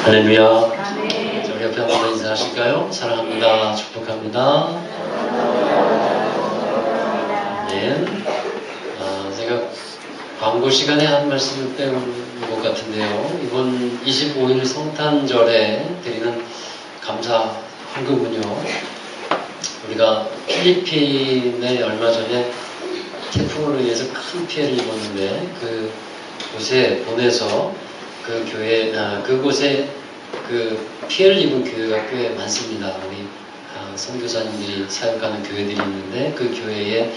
할렐루야. 우리 옆에 한번 더 인사하실까요? 사랑합니다. 축복합니다. 네. 제가 광고 시간에 한 말씀을 빼온 것 같은데요. 이번 25일 성탄절에 드리는 감사 헌금은요. 우리가 필리핀에 얼마 전에 태풍으로 인해서 큰 피해를 입었는데 그곳에 보내서 그 교회, 그곳에 그 피해를 입은 교회가 꽤 많습니다. 우리 선교사님들이 사역하는 교회들이 있는데 그 교회에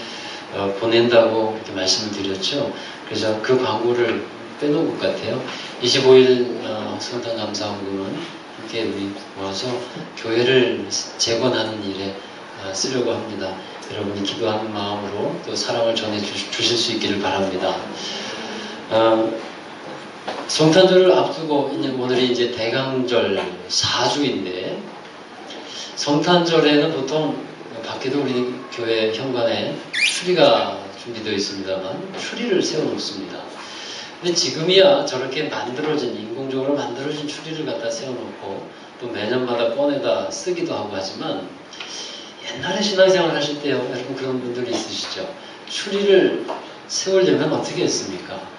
보낸다고 이렇게 말씀을 드렸죠. 그래서 그 광고를 빼놓은 것 같아요. 25일 성탄 감사헌금은 함께 우리 모아서 교회를 재건하는 일에 쓰려고 합니다. 여러분이 기도하는 마음으로 또 사랑을 전해 주실 수 있기를 바랍니다. 성탄절을 앞두고 오늘이 이제 대강절 4주인데 성탄절에는 보통 밖에도 우리 교회 현관에 추리가 준비되어 있습니다만 추리를 세워놓습니다. 근데 지금이야 저렇게 만들어진 인공적으로 만들어진 추리를 갖다 세워놓고 또 매년마다 꺼내다 쓰기도 하고 하지만 옛날에 신앙생활 하실 때요, 여러분 그런 분들이 있으시죠? 추리를 세우려면 어떻게 했습니까?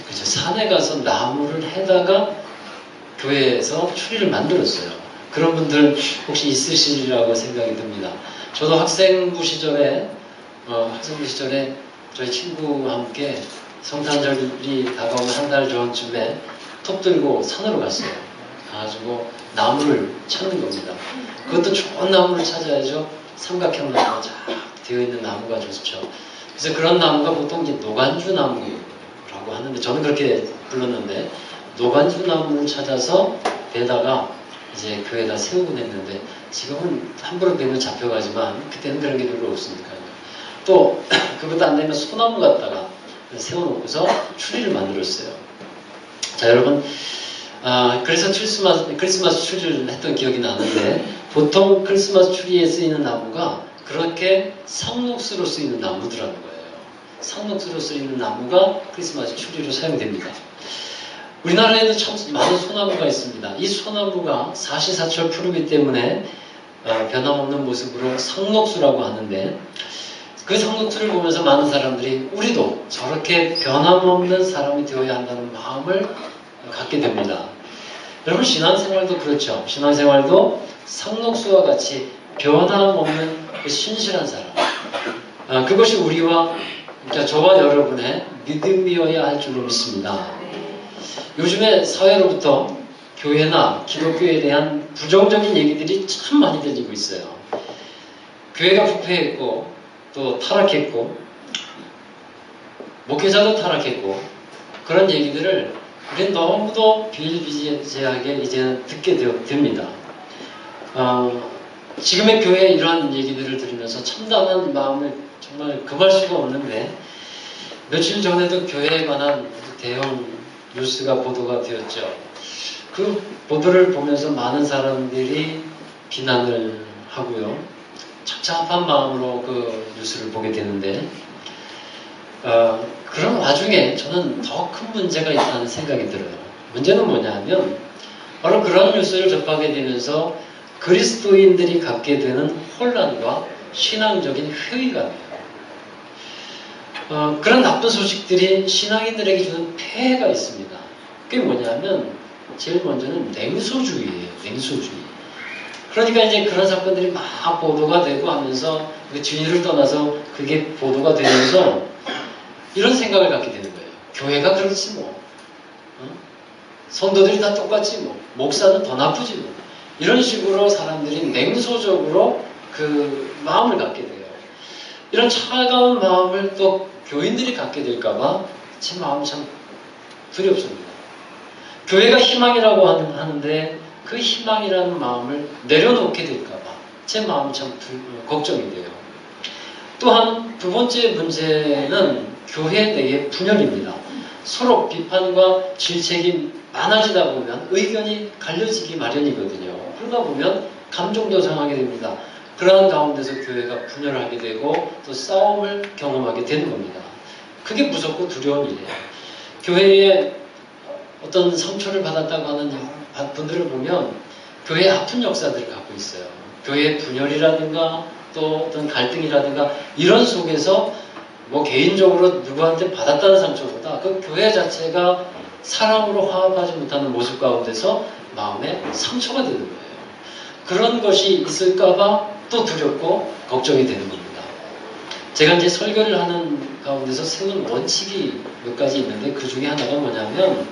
그죠? 산에 가서 나무를 해다가 교회에서 추리를 만들었어요. 그런 분들 혹시 있으시리라고 생각이 듭니다. 저도 학생부 시절에 저희 친구와 함께 성탄절이 다가오면 한 달 전쯤에 톱 들고 산으로 갔어요. 가가지고 나무를 찾는 겁니다. 그것도 좋은 나무를 찾아야죠. 삼각형 나무가 쫙 되어 있는 나무가 좋죠. 그래서 그런 나무가 보통 이제 노간주 나무라고 하는데 저는 그렇게 불렀는데 노간주 나무를 찾아서 배다가 이제 교회에다 세우곤 했는데 지금은 함부로 배면 잡혀가지만 그때는 그런 게 별로 없으니까요. 또 그것도 안 되면 소나무 갖다가 세워놓고서 추리를 만들었어요. 자 여러분 그래서 크리스마스 추리를 했던 기억이 나는데 보통 크리스마스 추리에 쓰이는 나무가 그렇게 상록수로 쓰이는 나무들라는 거예요. 상록수로 쓰이는 나무가 크리스마스 추리로 사용됩니다. 우리나라에는 참 많은 소나무가 있습니다. 이 소나무가 사시사철 푸르기 때문에 변함없는 모습으로 상록수라고 하는데 그 상록수를 보면서 많은 사람들이 우리도 저렇게 변함없는 사람이 되어야 한다는 마음을 갖게 됩니다. 여러분 신앙생활도 그렇죠. 신앙생활도 상록수와 같이 변함없는 그 신실한 사람 그것이 우리와 그러니까 저와 여러분의 믿음이어야 할 줄로 믿습니다. 요즘에 사회로부터 교회나 기독교에 대한 부정적인 얘기들이 참 많이 들리고 있어요. 교회가 부패했고 또 타락했고 목회자도 타락했고 그런 얘기들을 우리는 너무도 비일비재하게 이제는 듣게 됩니다. 지금의 교회에 이러한 얘기들을 들으면서 참담한 마음을 정말 금할 수가 없는데 며칠 전에도 교회에 관한 대형 뉴스가 보도가 되었죠. 그 보도를 보면서 많은 사람들이 비난을 하고요. 착잡한 마음으로 그 뉴스를 보게 되는데 그런 와중에 저는 더 큰 문제가 있다는 생각이 들어요. 문제는 뭐냐면 바로 그런 뉴스를 접하게 되면서 그리스도인들이 갖게 되는 혼란과 신앙적인 회의감이에요. 그런 나쁜 소식들이 신앙인들에게 주는 폐해가 있습니다. 그게 뭐냐면 제일 먼저는 냉소주의예요. 냉소주의. 그러니까 이제 그런 사건들이 막 보도가 되고 하면서 그 진위를 떠나서 그게 보도가 되면서 이런 생각을 갖게 되는 거예요. 교회가 그렇지 뭐. 성도들이 다 똑같지 뭐. 목사는 더 나쁘지 뭐. 이런 식으로 사람들이 냉소적으로 그 마음을 갖게 돼요. 이런 차가운 마음을 또 교인들이 갖게 될까봐 제 마음이 참 두렵습니다. 교회가 희망이라고 하는데 그 희망이라는 마음을 내려놓게 될까봐 제 마음이 참 걱정이 돼요. 또한 두 번째 문제는 교회 내의 분열입니다. 서로 비판과 질책이 많아지다 보면 의견이 갈려지기 마련이거든요. 그러다 보면 감정도 상하게 됩니다. 그러한 가운데서 교회가 분열하게 되고 또 싸움을 경험하게 되는 겁니다. 그게 무섭고 두려운 일이에요. 교회에 어떤 상처를 받았다고 하는 분들을 보면 교회의 아픈 역사들을 갖고 있어요. 교회의 분열이라든가 또 어떤 갈등이라든가 이런 속에서 뭐 개인적으로 누구한테 받았다는 상처보다 그 교회 자체가 사랑으로 화합하지 못하는 모습 가운데서 마음에 상처가 되는 거예요. 그런 것이 있을까봐 또 두렵고 걱정이 되는 겁니다. 제가 이제 설교를 하는 가운데서 세운 원칙이 몇 가지 있는데 그 중에 하나가 뭐냐면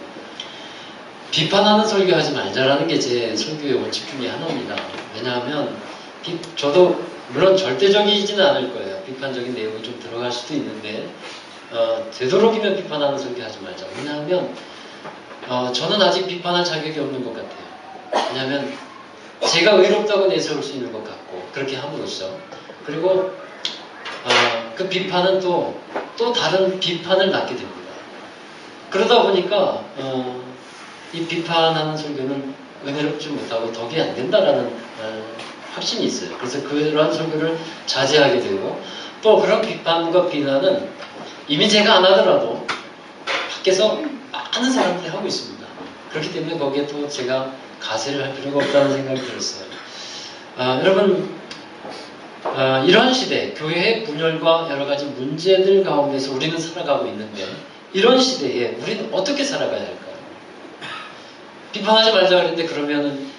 비판하는 설교하지 말자라는 게 제 설교의 원칙 중에 하나입니다. 왜냐하면 저도 물론 절대적이지는 않을 거예요. 비판적인 내용이 좀 들어갈 수도 있는데 되도록이면 비판하는 설교하지 말자. 왜냐하면 저는 아직 비판할 자격이 없는 것 같아요. 왜냐하면 제가 의롭다고 내세울 수 있는 것 같고 그렇게 함으로써 그리고 그 비판은 또 다른 비판을 낳게 됩니다. 그러다 보니까 이 비판하는 설교는 은혜롭지 못하고 덕이 안 된다라는 확신이 있어요. 그래서 그러한 설교를 자제하게 되고 또 그런 비판과 비난은 이미 제가 안 하더라도 밖에서 많은 사람들이 하고 있습니다. 그렇기 때문에 거기에 또 제가 가세를 할 필요가 없다는 생각이 들었어요. 여러분 이러한 시대, 교회의 분열과 여러 가지 문제들 가운데서 우리는 살아가고 있는데 이런 시대에 우리는 어떻게 살아가야 할까요? 비판하지 말자 그랬는데 그러면은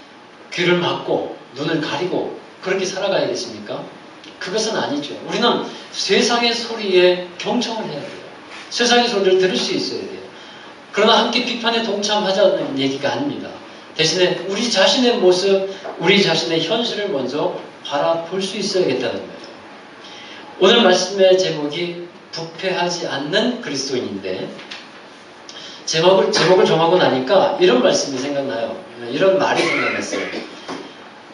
귀를 막고 눈을 가리고 그렇게 살아가야겠습니까? 그것은 아니죠. 우리는 세상의 소리에 경청을 해야 돼요. 세상의 소리를 들을 수 있어야 돼요. 그러나 함께 비판에 동참하자는 얘기가 아닙니다. 대신에 우리 자신의 모습, 우리 자신의 현실을 먼저 바라볼 수 있어야겠다는 거예요. 오늘 말씀의 제목이 부패하지 않는 그리스도인인데 제목을 정하고 나니까 이런 말씀이 생각나요. 이런 말이 생각났어요.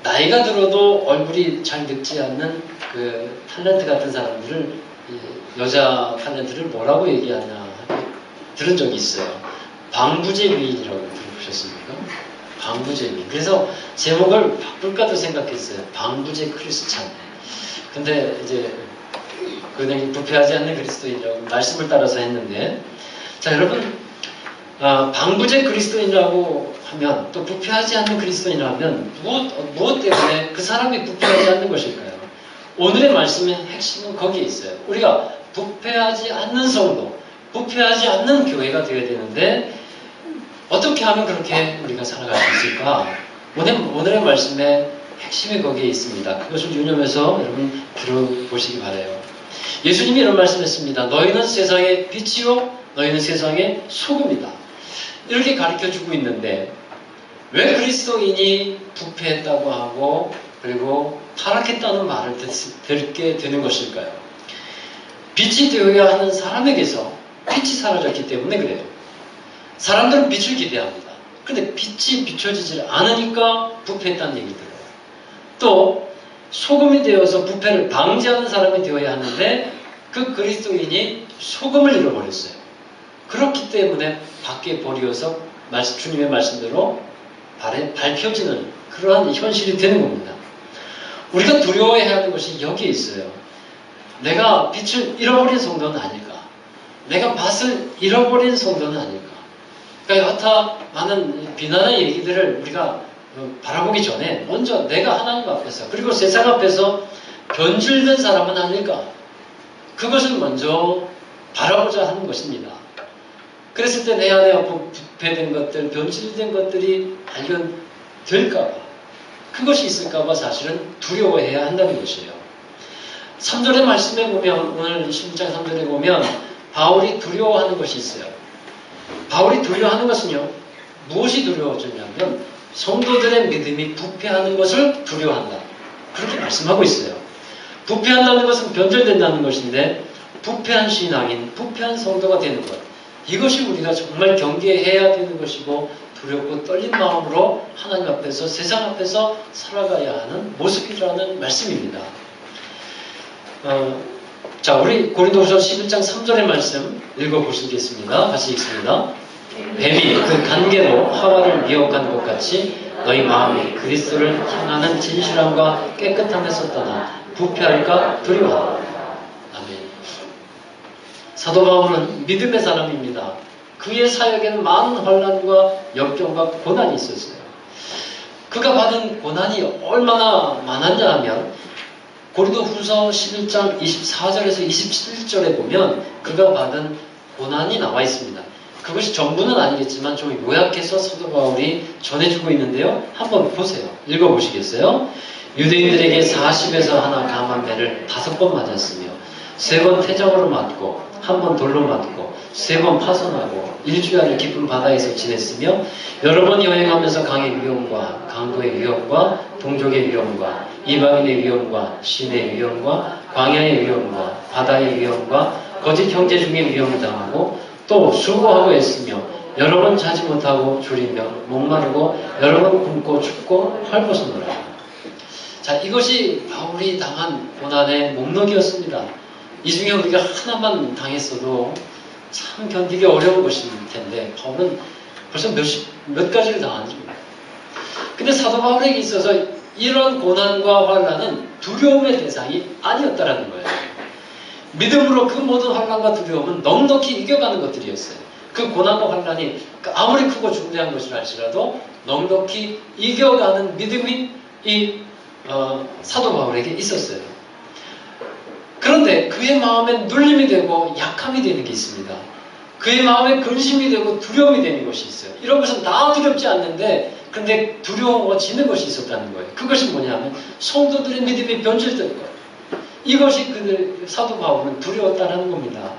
나이가 들어도 얼굴이 잘 늙지 않는 그 탤런트 같은 사람들을 여자 탤런트를 뭐라고 얘기하냐 들은 적이 있어요. 방부제 미인이라고 들어보셨습니까? 방부제 미인. 그래서 제목을 바꿀까도 생각했어요. 방부제 크리스찬. 근데 이제 그냥 부패하지 않는 그리스도인이라고 말씀을 따라서 했는데 자 여러분 방부제 그리스도인이라고 하면 또 부패하지 않는 그리스도인이라면 무엇 때문에 그 사람이 부패하지 않는 것일까요? 오늘의 말씀의 핵심은 거기에 있어요. 우리가 부패하지 않는 성도, 부패하지 않는 교회가 되어야 되는데 어떻게 하면 그렇게 우리가 살아갈 수 있을까? 오늘의 말씀의 핵심이 거기에 있습니다. 그것을 유념해서 여러분 들어보시기 바라요. 예수님이 이런 말씀했습니다. 너희는 세상의 빛이요 너희는 세상의 소금이다. 이렇게 가르쳐주고 있는데 왜 그리스도인이 부패했다고 하고 그리고 타락했다는 말을 듣게 되는 것일까요? 빛이 되어야 하는 사람에게서 빛이 사라졌기 때문에 그래요. 사람들은 빛을 기대합니다. 그런데 빛이 비춰지지 않으니까 부패했다는 얘기를 들어요. 또 소금이 되어서 부패를 방지하는 사람이 되어야 하는데 그 그리스도인이 소금을 잃어버렸어요. 그렇기 때문에 밖에 버리어서 주님의 말씀대로 밝혀지는 그러한 현실이 되는 겁니다. 우리가 두려워해야 하는 것이 여기에 있어요. 내가 빛을 잃어버린 성도는 아닐까? 내가 맛을 잃어버린 성도는 아닐까? 그러니까 여타 많은 비난의 얘기들을 우리가 바라보기 전에 먼저 내가 하나님 앞에서 그리고 세상 앞에서 변질된 사람은 아닐까? 그것을 먼저 바라보자 하는 것입니다. 그랬을 때 내 안에 부패된 것들, 변질된 것들이 발견될까봐 그것이 있을까봐 사실은 두려워해야 한다는 것이에요. 3절의 말씀에 보면 오늘 16장 3절에 보면 바울이 두려워하는 것이 있어요. 바울이 두려워하는 것은요. 무엇이 두려워지냐면 성도들의 믿음이 부패하는 것을 두려워한다. 그렇게 말씀하고 있어요. 부패한다는 것은 변절된다는 것인데 부패한 신앙인, 부패한 성도가 되는 것. 이것이 우리가 정말 경계해야 되는 것이고 두렵고 떨린 마음으로 하나님 앞에서 세상 앞에서 살아가야 하는 모습이라는 말씀입니다. 자, 우리 고린도후서 11장 3절의 말씀 읽어보시겠습니다. 같이 읽습니다. 뱀이 그 간계로 하와를 미혹한 것 같이 너희 마음이 그리스도를 향하는 진실함과 깨끗함에서 떠나 부패할까 두려워하라. 아멘. 사도 바울은 믿음의 사람입니다. 그의 사역에는 많은 혼란과 역경과 고난이 있었어요. 그가 받은 고난이 얼마나 많았냐 하면 고린도후서 11장 24절에서 27절에 보면 그가 받은 고난이 나와 있습니다. 그것이 전부는 아니겠지만 좀 요약해서 사도 바울이 전해주고 있는데요. 한번 보세요. 읽어보시겠어요? 유대인들에게 40에서 하나 감한 배를 5번 맞았으며 3번 태정으로 맞고 1번 돌로 맞고 3번 파손하고 일주일을 깊은 바다에서 지냈으며 여러 번 여행하면서 강의 위험과 강도의 위험과 동족의 위험과 이방인의 위험과 신의 위험과 광야의 위험과 바다의 위험과 거짓 형제 중에 위험을 당하고 또 수고하고 애쓰며 여러 번 자지 못하고 졸이며 목마르고 여러 번 굶고 춥고 헐벗으노라. 자, 이것이 바울이 당한 고난의 목록이었습니다. 이 중에 우리가 하나만 당했어도 참 견디기 어려운 것일 텐데 바울은 벌써 몇 가지를 당하는 겁니다. 근데 사도 바울에게 있어서 이런 고난과 환난은 두려움의 대상이 아니었다라는 거예요. 믿음으로 그 모든 환난과 두려움은 넉넉히 이겨가는 것들이었어요. 그 고난과 환난이 아무리 크고 중대한 것이라 할지라도 넉넉히 이겨가는 믿음이 이 사도 바울에게 있었어요. 그런데 그의 마음에 눌림이 되고 약함이 되는 게 있습니다. 그의 마음에 근심이 되고 두려움이 되는 것이 있어요. 이런 것은 다 두렵지 않는데 근데 두려워지는 것이 있었다는 거예요. 그것이 뭐냐면 성도들의 믿음이 변질될 거예요. 이것이 그들 사도 바울은 두려웠다는 겁니다.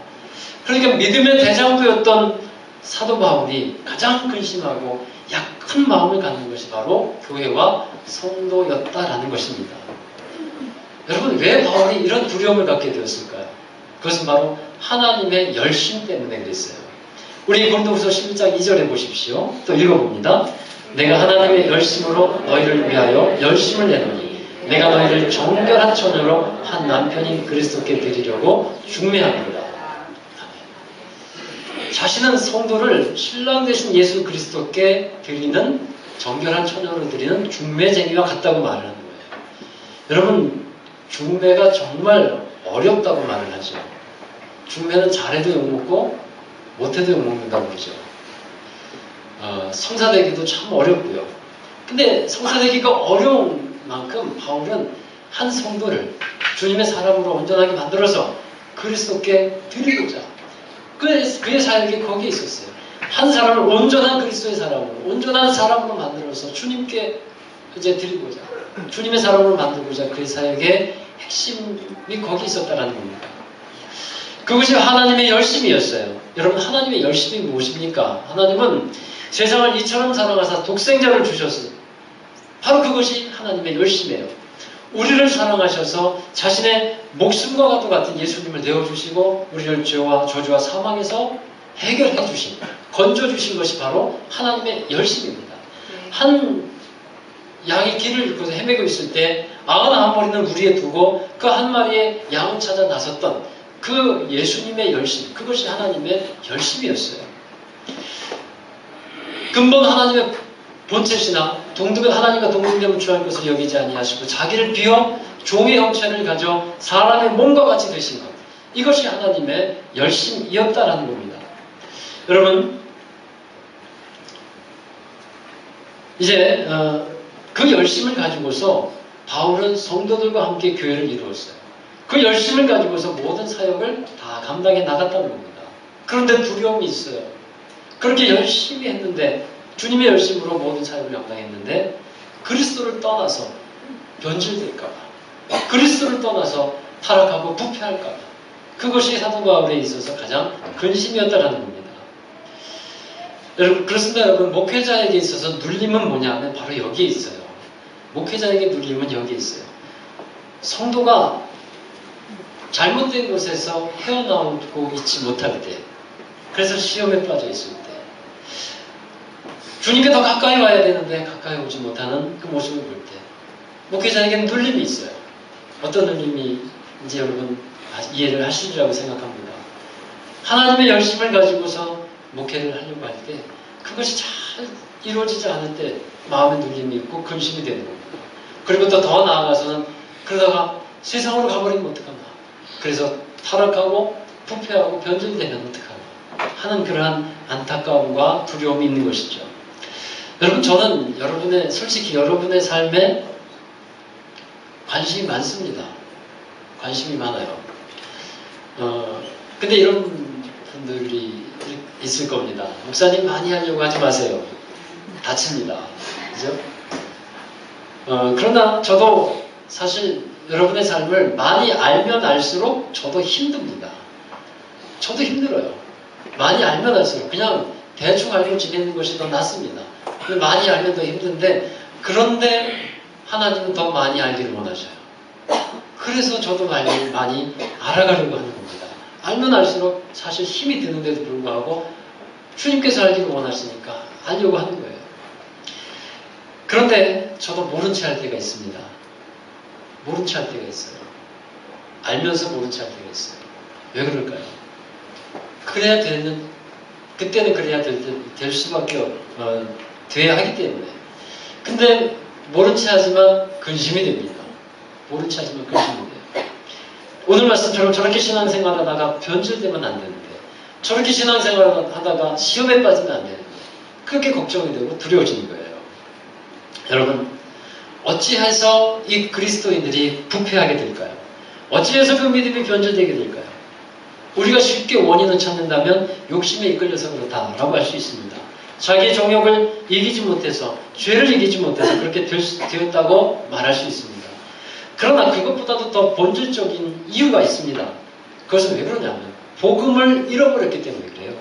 그러니까 믿음의 대장부였던 사도 바울이 가장 근심하고 약한 마음을 갖는 것이 바로 교회와 성도였다라는 것입니다. 여러분, 왜 바울이 이런 두려움을 갖게 되었을까요? 그것은 바로 하나님의 열심 때문에 그랬어요. 우리 고린도후서 11장 2절에 보십시오. 또 읽어봅니다. 내가 하나님의 열심으로 너희를 위하여 열심을 내노니 내가 너희를 정결한 처녀로 한 남편인 그리스도께 드리려고 중매하노라. 자신은 성도를 신랑 되신 예수 그리스도께 드리는 정결한 처녀로 드리는 중매쟁이와 같다고 말을 하는 거예요. 여러분, 중매가 정말 어렵다고 말을 하죠. 중매는 잘해도 욕먹고 못해도 욕먹는다고 그러죠. 성사되기도 참 어렵고요. 근데 성사되기가 어려운 만큼 바울은 한 성도를 주님의 사람으로 온전하게 만들어서 그리스도께 드리고자 그의 사역이 거기에 있었어요. 한 사람을 온전한 그리스도의 사람으로 온전한 사람으로 만들어서 주님께 이제 드리고자 주님의 사람으로 만들고자 그의 사역의 핵심이 거기 있었다라는 겁니다. 그것이 하나님의 열심이었어요. 여러분, 하나님의 열심이 무엇입니까? 하나님은 세상을 이처럼 사랑하사 독생자를 주셨어요. 바로 그것이 하나님의 열심이에요. 우리를 사랑하셔서 자신의 목숨과 같은 예수님을 내어주시고 우리를 죄와 저주와 사망에서 해결해 주신, 건져주신 것이 바로 하나님의 열심입니다. 한 양이 길을 잃고서 헤매고 있을 때 91마리는 무리에 두고 그 한 마리의 양을 찾아 나섰던 그 예수님의 열심, 그것이 하나님의 열심이었어요. 근본 하나님의 본체시나 하나님과 동등됨을 취할 것을 여기지 아니하시고 자기를 비워 종의 형체를 가져 사람의 몸과 같이 되신 것, 이것이 하나님의 열심이었다라는 겁니다. 여러분, 이제 그 열심을 가지고서 바울은 성도들과 함께 교회를 이루었어요. 그 열심을 가지고서 모든 사역을 다 감당해 나갔다는 겁니다. 그런데 두려움이 있어요. 그렇게 열심히 했는데 주님의 열심으로 모든 사역을 감당했는데 그리스도를 떠나서 변질될까봐, 그리스도를 떠나서 타락하고 부패할까봐, 그것이 사도 바울에 있어서 가장 근심이었다라는 겁니다. 여러분, 그렇습니다. 여러분, 목회자에게 있어서 눌림은 뭐냐 하면 바로 여기에 있어요. 목회자에게 눌림은 여기에 있어요. 성도가 잘못된 곳에서 헤어나오고 있지 못할 때, 그래서 시험에 빠져 있을 때, 주님께 더 가까이 와야 되는데 가까이 오지 못하는 그 모습을 볼 때, 목회자에게는 눌림이 있어요. 어떤 눌림인지 여러분 이해를 하시리라고 생각합니다. 하나님의 열심을 가지고서 목회를 하려고 할 때 그것이 잘 이루어지지 않을 때 마음에 눌림이 있고 근심이 되는 겁니다. 그리고 또 더 나아가서는 그러다가 세상으로 가버리면 어떡하나, 그래서 타락하고 부패하고 변질되면 어떡하나 하는 그러한 안타까움과 두려움이 있는 것이죠. 여러분, 저는 솔직히 여러분의 삶에 관심이 많습니다. 관심이 많아요. 근데 이런 분들이 있을 겁니다. 목사님 많이 하려고 하지 마세요. 다칩니다. 그죠? 그러나 저도 사실 여러분의 삶을 많이 알면 알수록 저도 힘듭니다. 저도 힘들어요. 많이 알면 알수록 그냥 대충 알고 지내는 것이 더 낫습니다. 많이 알면 더 힘든데, 그런데 하나님은 더 많이 알기를 원하셔요. 그래서 저도 많이 알아가려고 하는 겁니다. 알면 알수록 사실 힘이 드는데도 불구하고 주님께서 알기를 원하시니까 알려고 하는 거예요. 그런데 저도 모른 채 할 때가 있습니다. 모른 채 할 때가 있어요. 알면서 모른 채 할 때가 있어요. 왜 그럴까요? 그때는 그래야 될 수밖에 돼야 하기 때문에. 근데 모른 채 하지만 근심이 됩니다. 모른 채 하지만 근심이 돼요. 오늘 말씀처럼 저렇게 신앙생활 하다가 변질되면 안 되는데, 저렇게 신앙생활 하다가 시험에 빠지면 안 되는데, 그렇게 걱정이 되고 두려워지는 거예요. 여러분, 어찌해서 이 그리스도인들이 부패하게 될까요? 어찌해서 그 믿음이 변질되게 될까요? 우리가 쉽게 원인을 찾는다면 욕심에 이끌려서 그렇다라고 할 수 있습니다. 자기의 정욕을 이기지 못해서, 죄를 이기지 못해서 그렇게 되었다고 말할 수 있습니다. 그러나 그것보다도 더 본질적인 이유가 있습니다. 그것은 왜 그러냐면 복음을 잃어버렸기 때문에 그래요.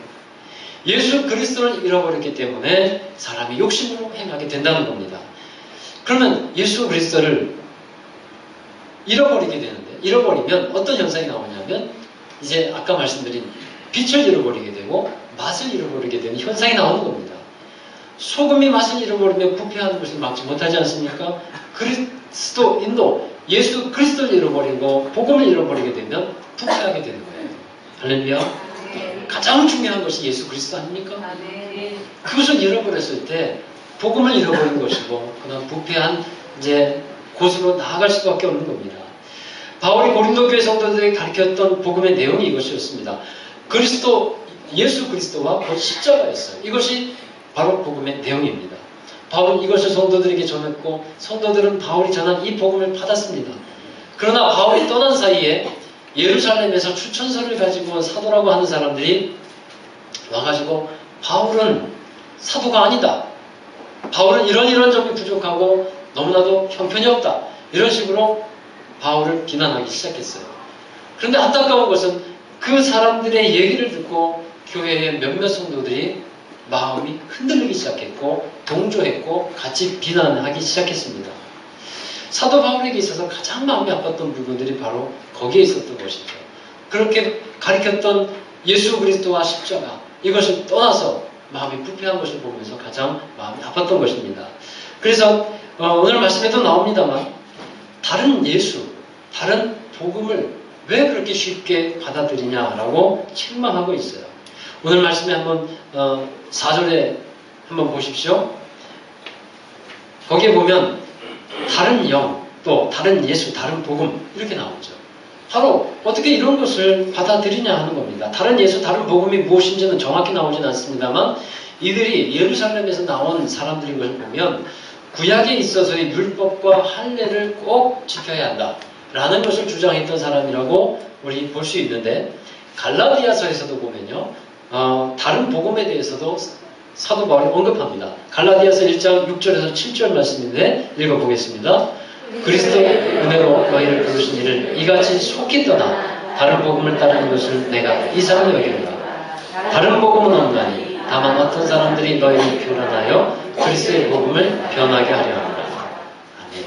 예수 그리스도를 잃어버렸기 때문에 사람이 욕심으로 행하게 된다는 겁니다. 그러면 예수 그리스도를 잃어버리게 되는데, 잃어버리면 어떤 현상이 나오냐면, 이제 아까 말씀드린 빛을 잃어버리게 되고 맛을 잃어버리게 되는 현상이 나오는 겁니다. 소금이 맛을 잃어버리면 부패하는 것을 막지 못하지 않습니까? 그리스도인도 예수 그리스도를 잃어버리고 복음을 잃어버리게 되면 부패하게 되는 거예요. 할렐루야. 가장 중요한 것이 예수 그리스도 아닙니까? 그것을 잃어버렸을 때 복음을 잃어버린 것이고, 그다음 부패한 이제 곳으로 나아갈 수밖에 없는 겁니다. 바울이 고린도 교회 성도들에게 가르쳤던 복음의 내용이 이것이었습니다. 예수 그리스도와 곧 십자가였어요. 이것이 바로 복음의 내용입니다. 바울은 이것을 성도들에게 전했고, 성도들은 바울이 전한 이 복음을 받았습니다. 그러나 바울이 떠난 사이에 예루살렘에서 추천서를 가지고 온 사도라고 하는 사람들이 와가지고 바울은 사도가 아니다. 바울은 이런 점이 부족하고 너무나도 형편이 없다. 이런 식으로 바울을 비난하기 시작했어요. 그런데 안타까운 것은 그 사람들의 얘기를 듣고 교회의 몇몇 성도들이 마음이 흔들리기 시작했고 동조했고 같이 비난하기 시작했습니다. 사도 바울에게 있어서 가장 마음이 아팠던 부분들이 바로 거기에 있었던 것이죠. 그렇게 가르쳤던 예수 그리스도와 십자가, 이것을 떠나서 마음이 부패한 것을 보면서 가장 마음이 아팠던 것입니다. 그래서 오늘 말씀에도 나옵니다만 다른 예수, 다른 복음을 왜 그렇게 쉽게 받아들이냐라고 책망하고 있어요. 오늘 말씀에 한번 4절에 한번 보십시오. 거기에 보면 다른 영, 또 다른 예수, 다른 복음 이렇게 나오죠. 바로 어떻게 이런 것을 받아들이냐 하는 겁니다. 다른 예수, 다른 복음이 무엇인지는 정확히 나오진 않습니다만 이들이 예루살렘에서 나온 사람들인 것을 보면 구약에 있어서의 율법과 할례를 꼭 지켜야 한다라는 것을 주장했던 사람이라고 우리 볼 수 있는데, 갈라디아서에서도 보면요, 다른 복음에 대해서도 사도 바울이 언급합니다. 갈라디아서 1장 6절에서 7절 말씀인데 읽어보겠습니다. 그리스도의 은혜로 너희를 부르신 이를 이같이 속히 떠나 다른 복음을 따르는 것을 내가 이상히 여깁니다. 다른 복음은 없나니 다만 어떤 사람들이 너희를 교란하여 그리스도의 복음을 변하게 하려 합니다. 아멘.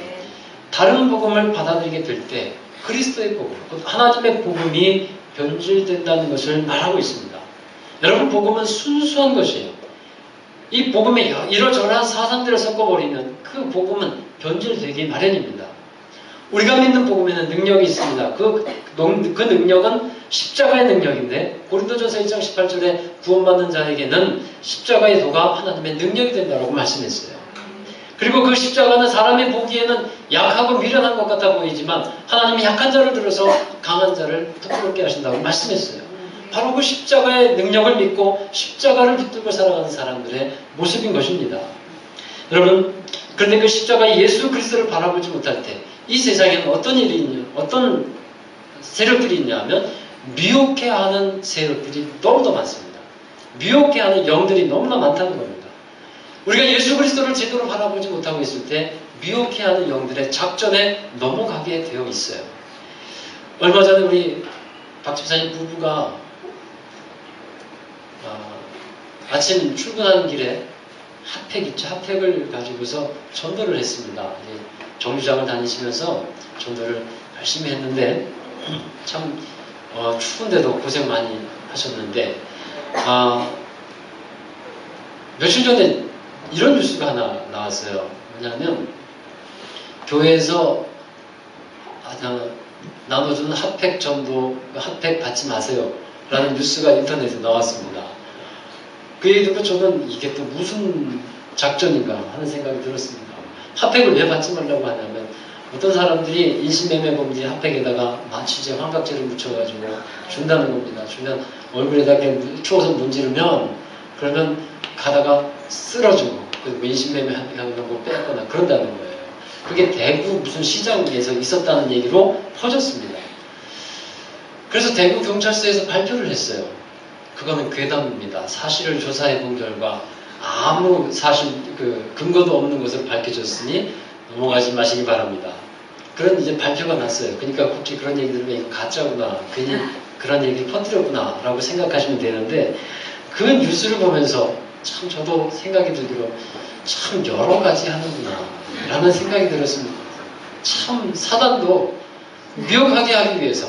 다른 복음을 받아들이게 될 때 그리스도의 복음, 하나님의 복음이 변질된다는 것을 말하고 있습니다. 여러분, 복음은 순수한 것이에요. 이 복음에 이러저러한 사상들을 섞어버리면 그 복음은 변질되기 마련입니다. 우리가 믿는 복음에는 능력이 있습니다. 그 능력은 십자가의 능력인데, 고린도전서 1장 18절에 구원받는 자에게는 십자가의 도가 하나님의 능력이 된다고 말씀했어요. 그리고 그 십자가는 사람이 보기에는 약하고 미련한 것 같아 보이지만 하나님이 약한 자를 들어서 강한 자를 부끄럽게 하신다고 말씀했어요. 바로 그 십자가의 능력을 믿고 십자가를 붙들고 살아가는 사람들의 모습인 것입니다. 여러분, 그런데 그 십자가 예수 그리스도를 바라보지 못할 때 이 세상에는 어떤 일이 있냐, 어떤 세력들이 있냐 하면 미혹해하는 세력들이 너무나 많습니다. 미혹해하는 영들이 너무나 많다는 겁니다. 우리가 예수 그리스도를 제대로 바라보지 못하고 있을 때 미혹해하는 영들의 작전에 넘어가게 되어 있어요. 얼마 전에 우리 박 집사님 부부가 아침 출근하는 길에 핫팩 있죠? 핫팩을 가지고서 전도를 했습니다. 정류장을 다니시면서 전도를 열심히 했는데 참 추운데도 고생 많이 하셨는데 며칠 전에 이런 뉴스가 하나 나왔어요. 뭐냐면 교회에서 나눠주는 핫팩 전도, 핫팩 받지 마세요 라는 뉴스가 인터넷에 나왔습니다. 그 얘기 듣고 저는 이게 또 무슨 작전인가 하는 생각이 들었습니다. 핫팩을 왜 받지 말라고 하냐면 어떤 사람들이 인신매매 범죄 핫팩에다가 마취제, 환각제를 묻혀가지고 준다는 겁니다. 주면 얼굴에다 추워서 문지르면 그러면 가다가 쓰러지고 그리고 인신매매 하는 거 뺏거나 그런다는 거예요. 그게 대구 무슨 시장에서 있었다는 얘기로 퍼졌습니다. 그래서 대구 경찰서에서 발표를 했어요. 그거는 괴담입니다. 사실을 조사해 본 결과 아무 근거도 없는 것으로 밝혀졌으니 넘어가지 마시기 바랍니다. 그런 이제 발표가 났어요. 그러니까 혹시 그런 얘기 들으면 이거 가짜구나, 괜히 그런 얘기를 퍼뜨렸구나 라고 생각하시면 되는데 그 뉴스를 보면서 참 저도 생각이 들기로 참 여러 가지 하는구나 라는 생각이 들었습니다. 참 사단도 미혹하게 하기 위해서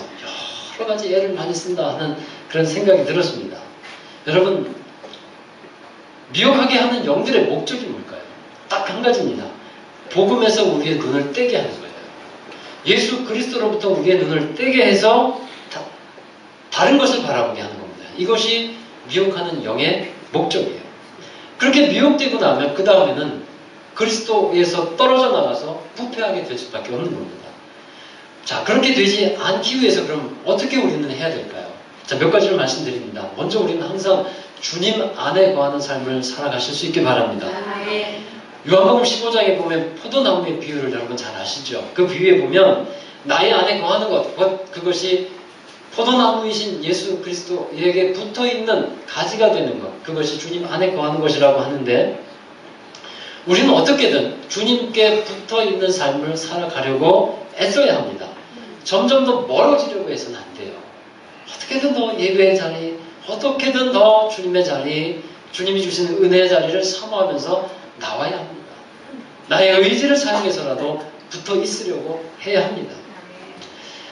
여러 가지 애를 많이 쓴다 하는 그런 생각이 들었습니다. 여러분, 미혹하게 하는 영들의 목적이 뭘까요? 딱 한 가지입니다. 복음에서 우리의 눈을 떼게 하는 거예요. 예수 그리스도로부터 우리의 눈을 떼게 해서 다른 것을 바라보게 하는 겁니다. 이것이 미혹하는 영의 목적이에요. 그렇게 미혹되고 나면 그 다음에는 그리스도에서 떨어져 나가서 부패하게 될 수밖에 없는 겁니다. 자, 그렇게 되지 않기 위해서 그럼 어떻게 우리는 해야 될까요? 자, 몇 가지를 말씀드립니다. 먼저 우리는 항상 주님 안에 거하는 삶을 살아가실 수 있게 바랍니다. 요한복음 15장에 보면 포도나무의 비유를 여러분 잘 아시죠? 그 비유에 보면 나의 안에 거하는 것, 그것이 포도나무이신 예수 그리스도에게 붙어있는 가지가 되는 것, 그것이 주님 안에 거하는 것이라고 하는데 우리는 어떻게든 주님께 붙어있는 삶을 살아가려고 애써야 합니다. 점점 더 멀어지려고 해서는 안 돼요. 어떻게든 더 예배의 자리, 어떻게든 더 주님의 자리, 주님이 주시는 은혜의 자리를 사모하면서 나와야 합니다. 나의 의지를 사용해서라도 붙어 있으려고 해야 합니다.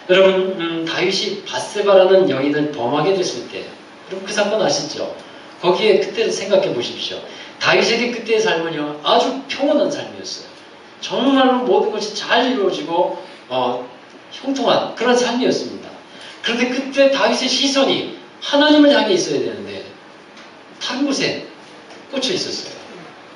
여러분, 다윗이 밧세바라는 여인을 범하게 됐을 때, 여러분 그 사건 아시죠? 거기에 그때 생각해 보십시오. 다윗에게 그때의 삶은요, 아주 평온한 삶이었어요. 정말로 모든 것이 잘 이루어지고 형통한 그런 삶이었습니다. 그런데 그때 다윗의 시선이 하나님을 향해 있어야 되는데 다른 곳에 꽂혀 있었어요.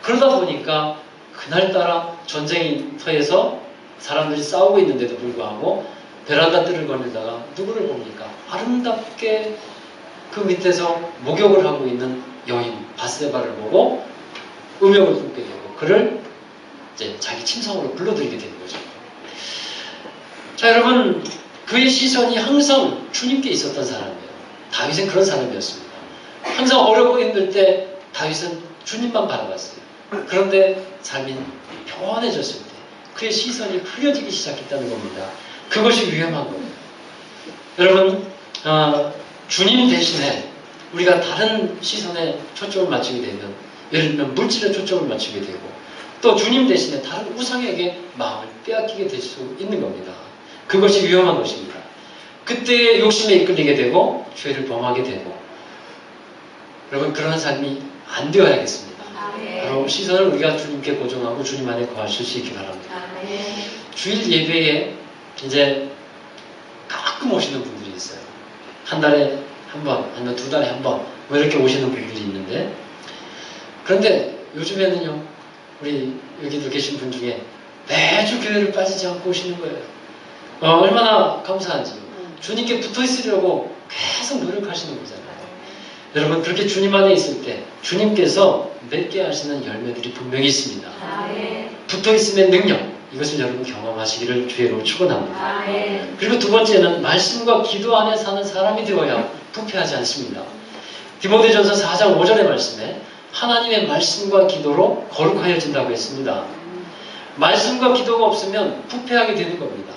그러다 보니까 그날따라 전쟁터에서 사람들이 싸우고 있는데도 불구하고 베란다 뜰을 거닐다가 누구를 봅니까? 아름답게 그 밑에서 목욕을 하고 있는 여인 밧세바를 보고 음욕을 품게 되고 그를 이제 자기 침상으로 불러들이게 되는 거죠. 자, 여러분, 그의 시선이 항상 주님께 있었던 사람이에요. 다윗은 그런 사람이었습니다. 항상 어렵고 힘들 때 다윗은 주님만 바라봤어요. 그런데 삶이 평안해졌을 때 그의 시선이 흐려지기 시작했다는 겁니다. 그것이 위험한 거예요. 여러분, 주님 대신에 우리가 다른 시선에 초점을 맞추게 되면, 예를 들면 물질에 초점을 맞추게 되고 또 주님 대신에 다른 우상에게 마음을 빼앗기게 될 수 있는 겁니다. 그것이 위험한 것입니다. 그때 욕심에 이끌리게 되고 죄를 범하게 되고, 여러분 그런 삶이 안 되어야겠습니다. 바로 시선을 우리가 주님께 고정하고 주님 안에 거하실 수 있기 바랍니다. 주일 예배에 이제 가끔 오시는 분들이 있어요. 한 달에 한 번, 아니면 두 달에 한 번, 뭐 이렇게 오시는 분들이 있는데, 그런데 요즘에는요, 우리 여기도 계신 분 중에 매주 교회를 빠지지 않고 오시는 거예요. 얼마나 감사한지. 주님께 붙어 있으려고 계속 노력하시는 거잖아요. 여러분 그렇게 주님 안에 있을 때 주님께서 맺게 하시는 열매들이 분명히 있습니다. 붙어있음의 능력, 이것을 여러분 경험하시기를 주의로 축원합니다. 그리고 두 번째는 말씀과 기도 안에 사는 사람이 되어야 부패하지 않습니다. 디모데전서 4장 5절의 말씀에 하나님의 말씀과 기도로 거룩하여진다고 했습니다. 말씀과 기도가 없으면 부패하게 되는 겁니다.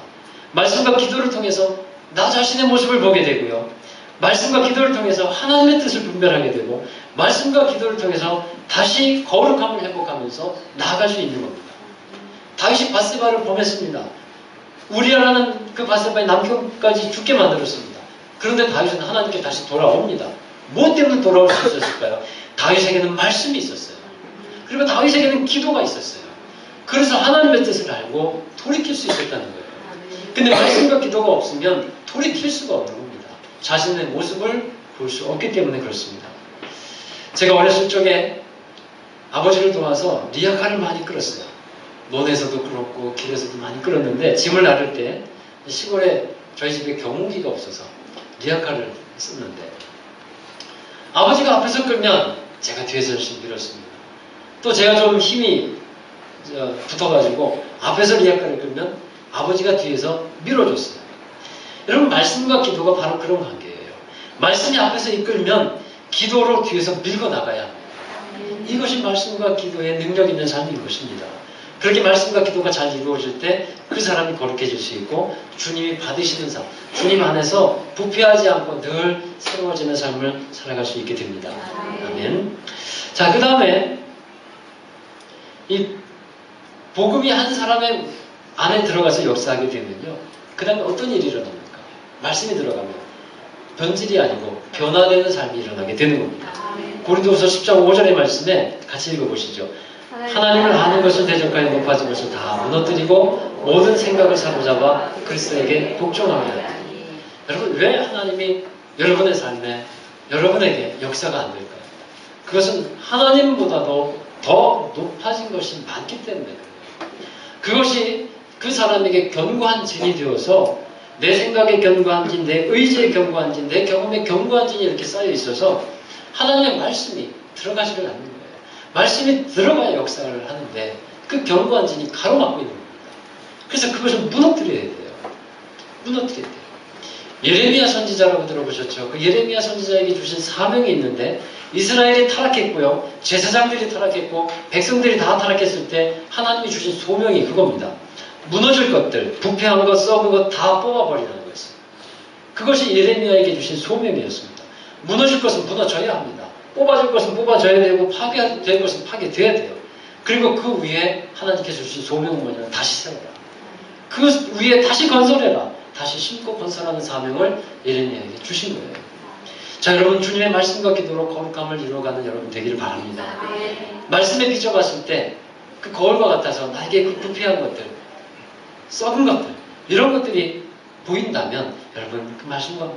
말씀과 기도를 통해서 나 자신의 모습을 보게 되고요. 말씀과 기도를 통해서 하나님의 뜻을 분별하게 되고 말씀과 기도를 통해서 다시 거룩함을 회복하면서 나아갈 수 있는 겁니다. 다윗이 바세바를 범했습니다. 우리아라는 그 바세바의 남편까지 죽게 만들었습니다. 그런데 다윗은 하나님께 다시 돌아옵니다. 무엇 때문에 돌아올 수 있었을까요? 다윗에게는 말씀이 있었어요. 그리고 다윗에게는 기도가 있었어요. 그래서 하나님의 뜻을 알고 돌이킬 수 있었다는 거예요. 근데 말씀과 기도가 없으면 돌이킬 수가 없는 겁니다. 자신의 모습을 볼 수 없기 때문에 그렇습니다. 제가 어렸을 적에 아버지를 도와서 리아카를 많이 끌었어요. 논에서도 끌었고 길에서도 많이 끌었는데 짐을 나를 때 시골에 저희 집에 경운기가 없어서 리아카를 썼는데 아버지가 앞에서 끌면 제가 뒤에서 열심히 밀었습니다. 또 제가 좀 힘이 붙어가지고 앞에서 리아카를 끌면 아버지가 뒤에서 밀어줬어요. 여러분 말씀과 기도가 바로 그런 관계예요. 말씀이 앞에서 이끌면 기도로 뒤에서 밀고 나가야 합니다. 이것이 말씀과 기도의 능력 있는 삶인 것입니다. 그렇게 말씀과 기도가 잘 이루어질 때 그 사람이 거룩해질 수 있고 주님이 받으시는 삶, 주님 안에서 부패하지 않고 늘 새로워지는 삶을 살아갈 수 있게 됩니다. 아멘. 자, 그 다음에 이 복음이 한 사람의 안에 들어가서 역사하게 되면요. 그 다음에 어떤 일이 일어납니까? 말씀이 들어가면 변질이 아니고 변화되는 삶이 일어나게 되는 겁니다. 고린도후서 10장 5절의 말씀에 같이 읽어보시죠. 하나님을 아는 것을 대적하여 높아진 것을 다 무너뜨리고 모든 생각을 사로잡아 그리스도에게 복종하게 하라. 여러분 왜 하나님이 여러분의 삶에 여러분에게 역사가 안 될까요? 그것은 하나님보다도 더 높아진 것이 많기 때문에 그래요. 그것이 그 사람에게 견고한 진이 되어서 내 생각에 견고한 진, 내 의지에 견고한 진, 내 경험에 견고한 진이 이렇게 쌓여 있어서 하나님의 말씀이 들어가지를 않는 거예요. 말씀이 들어가야 역사를 하는데 그 견고한 진이 가로막고 있는 겁니다. 그래서 그것을 무너뜨려야 돼요. 무너뜨려야 돼요. 예레미야 선지자라고 들어보셨죠? 그 예레미야 선지자에게 주신 사명이 있는데 이스라엘이 타락했고요. 제사장들이 타락했고 백성들이 다 타락했을 때 하나님이 주신 소명이 그겁니다. 무너질 것들, 부패한 것, 썩은 것 다 뽑아버리라는 거였어요. 그것이 예레미야에게 주신 소명이었습니다. 무너질 것은 무너져야 합니다. 뽑아질 것은 뽑아져야 되고 파괴될 것은 파괴돼야 돼요. 그리고 그 위에 하나님께서 주신 소명은 뭐냐면 다시 세워라. 그 위에 다시 건설해라. 다시 심고 건설하는 사명을 예레미야에게 주신 거예요. 자, 여러분 주님의 말씀과 기도로 거룩함을 이루어가는 여러분 되기를 바랍니다. 말씀에 비춰봤을 때 그 거울과 같아서 나에게 그 부패한 것들, 썩은 것들, 이런 것들이 보인다면 여러분 그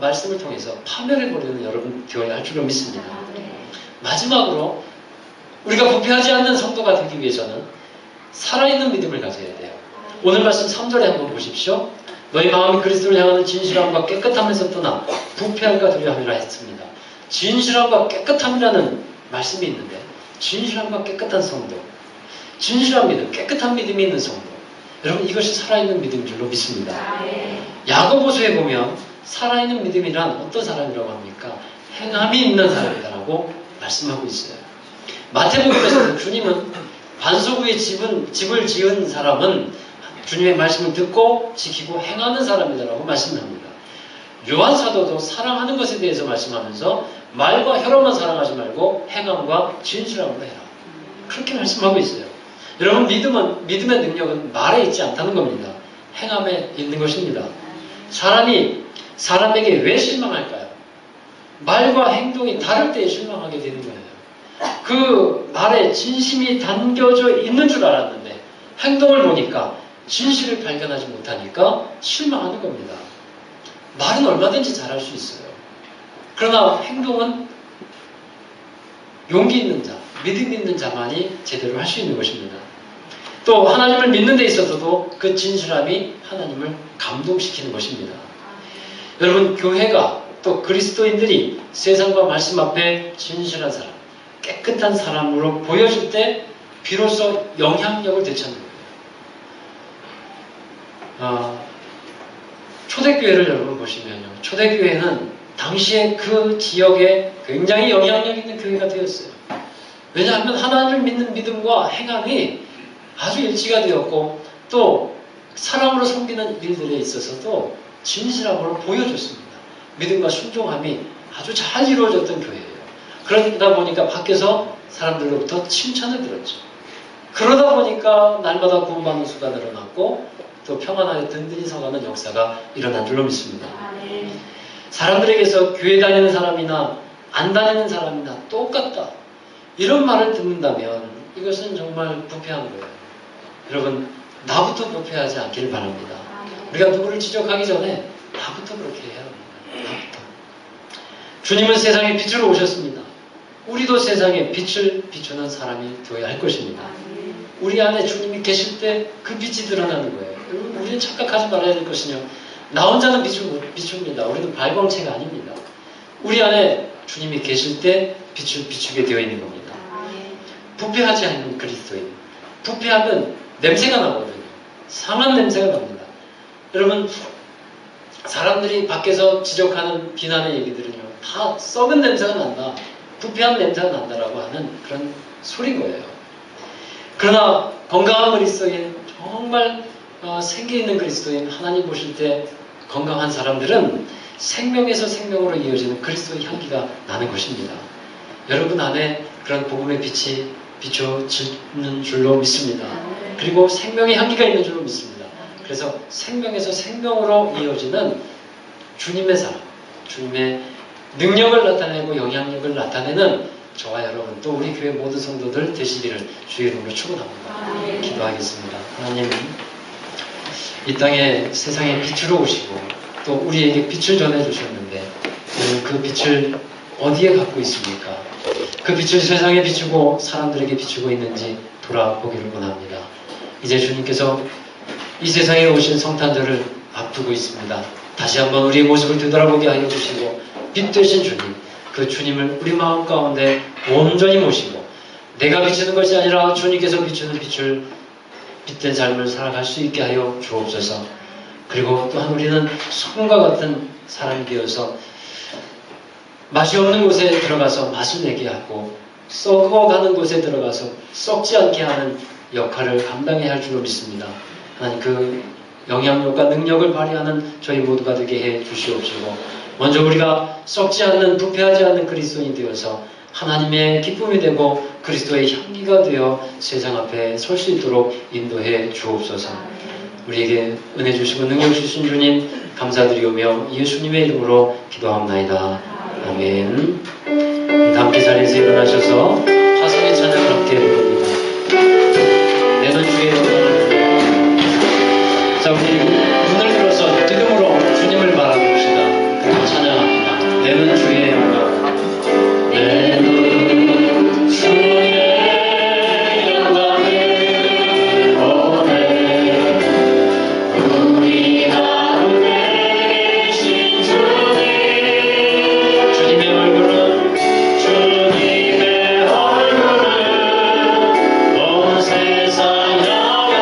말씀을 통해서 파멸해버리는 여러분 되어야 할 줄로 믿습니다. 마지막으로 우리가 부패하지 않는 성도가 되기 위해서는 살아있는 믿음을 가져야 돼요. 오늘 말씀 3절에 한번 보십시오. 너희 마음이 그리스도를 향하는 진실함과 깨끗함에서 떠나 부패할까 두려워함이라 했습니다. 진실함과 깨끗함이라는 말씀이 있는데 진실함과 깨끗한 성도, 진실한 믿음, 깨끗한 믿음이 있는 성도, 여러분 이것이 살아있는 믿음인 줄로 믿습니다. 야고보서에 보면 살아있는 믿음이란 어떤 사람이라고 합니까? 행함이 있는 사람이라고 말씀하고 있어요. 마태복음에서는 주님은 반석 위에 집을 지은 사람은 주님의 말씀을 듣고 지키고 행하는 사람이라고 말씀합니다. 요한 사도도 사랑하는 것에 대해서 말씀하면서 말과 혀로만 사랑하지 말고 행함과 진실함으로 해라. 그렇게 말씀하고 있어요. 여러분 믿음의 능력은 말에 있지 않다는 겁니다. 행함에 있는 것입니다. 사람이 사람에게 왜 실망할까요? 말과 행동이 다를 때 실망하게 되는 거예요. 그 말에 진심이 담겨져 있는 줄 알았는데 행동을 보니까 진실을 발견하지 못하니까 실망하는 겁니다. 말은 얼마든지 잘할 수 있어요. 그러나 행동은 용기 있는 자, 믿음 있는 자만이 제대로 할 수 있는 것입니다. 또 하나님을 믿는 데 있어서도 그 진실함이 하나님을 감동시키는 것입니다. 여러분 교회가 또 그리스도인들이 세상과 말씀 앞에 진실한 사람, 깨끗한 사람으로 보여질 때 비로소 영향력을 되찾는 거예요. 초대교회를 여러분 보시면요. 초대교회는 당시에 그 지역에 굉장히 영향력 있는 교회가 되었어요. 왜냐하면 하나님을 믿는 믿음과 행함이 아주 일치가 되었고 또 사람으로 섬기는 일들에 있어서도 진실함으로 보여줬습니다. 믿음과 순종함이 아주 잘 이루어졌던 교회예요. 그러다 보니까 밖에서 사람들로부터 칭찬을 들었죠. 그러다 보니까 날마다 구원받는 수가 늘어났고 또 평안하게 든든히 서가는 역사가 일어난 줄로 믿습니다. 사람들에게서 교회 다니는 사람이나 안 다니는 사람이나 똑같다. 이런 말을 듣는다면 이것은 정말 부패한 거예요. 여러분, 나부터 부패하지 않기를 바랍니다. 우리가 누구를 지적하기 전에 나부터 그렇게 해야 합니다. 나부터. 주님은 세상에 빛으로 오셨습니다. 우리도 세상에 빛을 비추는 사람이 되어야 할 것입니다. 우리 안에 주님이 계실 때 그 빛이 드러나는 거예요. 여러분, 우리는 착각하지 말아야 될 것은요. 나 혼자는 비춥니다. 우리는 발광체가 아닙니다. 우리 안에 주님이 계실 때 빛을 비추게 되어 있는 겁니다. 부패하지 않는 그리스도인. 부패하면 냄새가 나거든요. 상한 냄새가 납니다. 여러분, 사람들이 밖에서 지적하는 비난의 얘기들은요. 다 썩은 냄새가 난다. 부패한 냄새가 난다라고 하는 그런 소리인 거예요. 그러나 건강한 그리스도인, 정말 생기 있는 그리스도인, 하나님 보실 때 건강한 사람들은 생명에서 생명으로 이어지는 그리스도의 향기가 나는 것입니다. 여러분 안에 그런 복음의 빛이 비춰지는 줄로 믿습니다. 그리고 생명의 향기가 있는 줄로 믿습니다. 그래서 생명에서 생명으로 이어지는 주님의 사람, 주님의 능력을 나타내고 영향력을 나타내는 저와 여러분 또 우리 교회 모든 성도들 되시기를 주의 이름으로 축원합니다. 기도하겠습니다. 하나님, 이 땅에 세상에 빛으로 오시고 또 우리에게 빛을 전해주셨는데 그 빛을 어디에 갖고 있습니까? 그 빛을 세상에 비추고 사람들에게 비추고 있는지 돌아보기를 원합니다. 이제 주님께서 이 세상에 오신 성탄절을 앞두고 있습니다. 다시 한번 우리의 모습을 되돌아보게 하여 주시고 빛 되신 주님, 그 주님을 우리 마음 가운데 온전히 모시고 내가 비추는 것이 아니라 주님께서 비추는 빛을 빛된 삶을 살아갈 수 있게 하여 주옵소서. 그리고 또한 우리는 소금과 같은 사람이 되어서 맛이 없는 곳에 들어가서 맛을 내게 하고 썩어가는 곳에 들어가서 썩지 않게 하는 역할을 감당해야 할 줄로 믿습니다. 하나님, 그 영향력과 능력을 발휘하는 저희 모두가 되게 해 주시옵시고 먼저 우리가 썩지 않는 부패하지 않는 그리스도인이 되어서 하나님의 기쁨이 되고 그리스도의 향기가 되어 세상 앞에 설 수 있도록 인도해 주옵소서. 우리에게 은혜 주시고 능력 주신 주님 감사드리오며 예수님의 이름으로 기도합나이다. 아멘. 함께 자리에서 일어나셔서 화성의 찬양을 함께 부릅니다. 내는 주의 영광을. 자, 우리 눈을 들어서 믿음으로 주님을 바라봅시다. 그리고 찬양합니다. 내는 주의 영광. 내는 주의 영광을 보내 우리 가운데 계신 주님, 주님의 얼굴은 온 세상 영원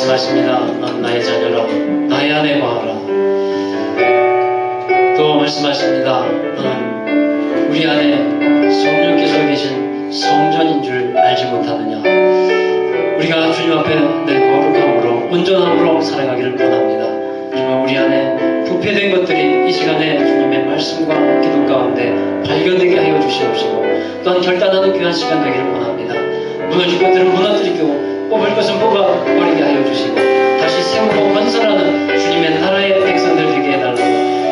말씀하십니다. 넌 나의 자녀라, 나의 안에 거하라. 또 말씀하십니다. 너는 우리 안에 성령께서 계신 성전인 줄 알지 못하느냐. 우리가 주님 앞에 내 거룩함으로 온전함으로 살아가기를 원합니다. 하지만 우리 안에 부패된 것들이 이 시간에 주님의 말씀과 기도 가운데 발견되게 하여 주시옵시고 또한 결단하는 귀한 시간 되기를 원합니다. 무너질 것들은 무너뜨리고 뽑을 것은 뽑아버리게 하여 주시고 다시 세우고 건설하는 주님의 나라의 백성들 되게 해달라고.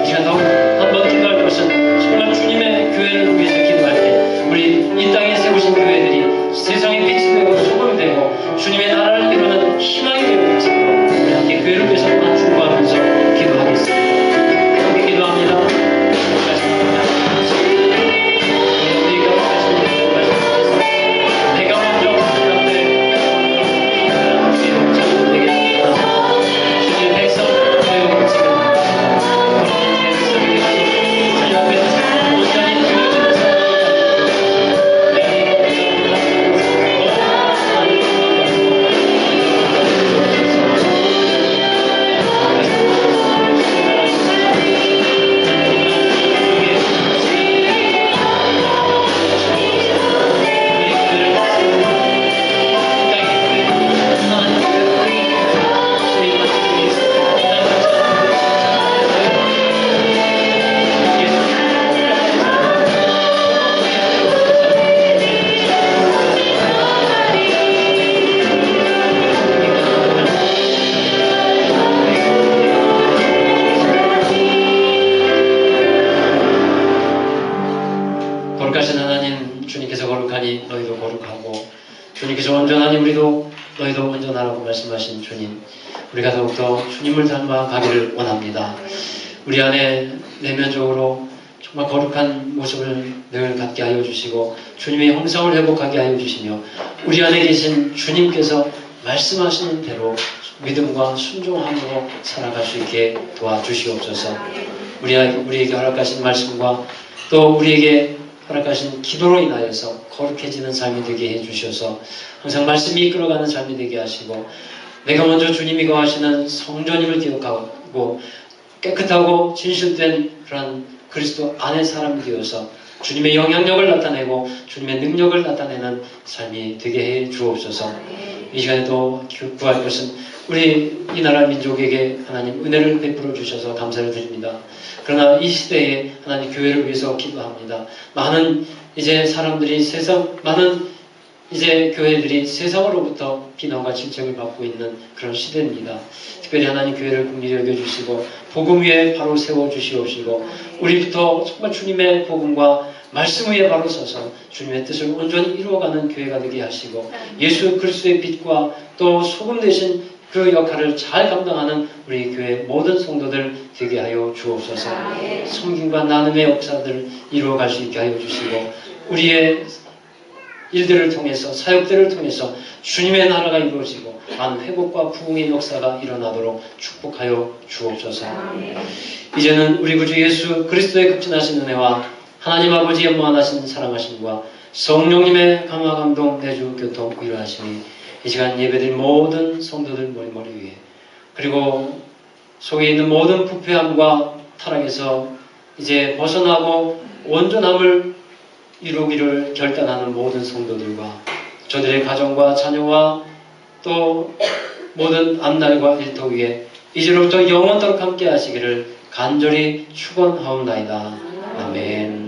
이 시간 한번 기도할 것은 정말 주님의 교회를 위해서 기도할 때 우리 이 땅에 세우신 교회들이 세상의 빛이 되고 소금이 되고 주님의 나라를 이루는 희망이 되고 있습니다. 우리 함께 교회를 위해서 또한 중보하면서 기도하겠습니다. 함께 기도합니다. 거룩하신 하나님, 주님께서 거룩하니 너희도 거룩하고 주님께서 온전하니 우리도 너희도 온전하라고 말씀하신 주님, 우리가 더욱더 주님을 닮아 가기를 원합니다. 우리 안에 내면적으로 정말 거룩한 모습을 늘 갖게 하여 주시고 주님의 형상을 회복하게 하여 주시며 우리 안에 계신 주님께서 말씀하시는 대로 믿음과 순종함으로 살아갈 수 있게 도와주시옵소서. 우리에게 허락하신 말씀과 또 우리에게 허락하신 기도로 인하여서 거룩해지는 삶이 되게 해주셔서 항상 말씀이 이끌어가는 삶이 되게 하시고 내가 먼저 주님이 거하시는 성전임을 기억하고 깨끗하고 진실된 그런 그리스도 안의 사람이 되어서 주님의 영향력을 나타내고 주님의 능력을 나타내는 삶이 되게 해 주옵소서. 이 시간에도 구할 것은 우리 이 나라 민족에게 하나님 은혜를 베풀어 주셔서 감사를 드립니다. 그러나 이 시대에 하나님 교회를 위해서 기도합니다. 많은 이제 사람들이 많은 이제 교회들이 세상으로부터 비난과 질책을 받고 있는 그런 시대입니다. 특별히 하나님 교회를 긍휼히 여겨주시고 복음 위에 바로 세워주시옵시고 우리부터 정말 주님의 복음과 말씀 위에 바로 서서 주님의 뜻을 온전히 이루어가는 교회가 되게 하시고 예수 그리스도의 빛과 또 소금 되신 그 역할을 잘 감당하는 우리 교회 모든 성도들 되게 하여 주옵소서. 섬김과 나눔의 역사들을 이루어갈 수 있게 하여 주시고 우리의 일들을 통해서 사역들을 통해서 주님의 나라가 이루어지고 많은 회복과 부흥의 역사가 일어나도록 축복하여 주옵소서. 이제는 우리 구주 예수 그리스도의 급진하신 은혜와 하나님 아버지의 무한하신 사랑하심과 성령님의 감화 감동 내주 교통 위로하심이 이 시간 예배드린 모든 성도들 머리 위에 그리고 속에 있는 모든 부패함과 타락에서 이제 벗어나고 온전함을 이루기를 결단하는 모든 성도들과 저들의 가정과 자녀와 또 모든 앞날과 일터 위에 이제로부터 영원토록 함께 하시기를 간절히 축원하옵나이다. 아멘.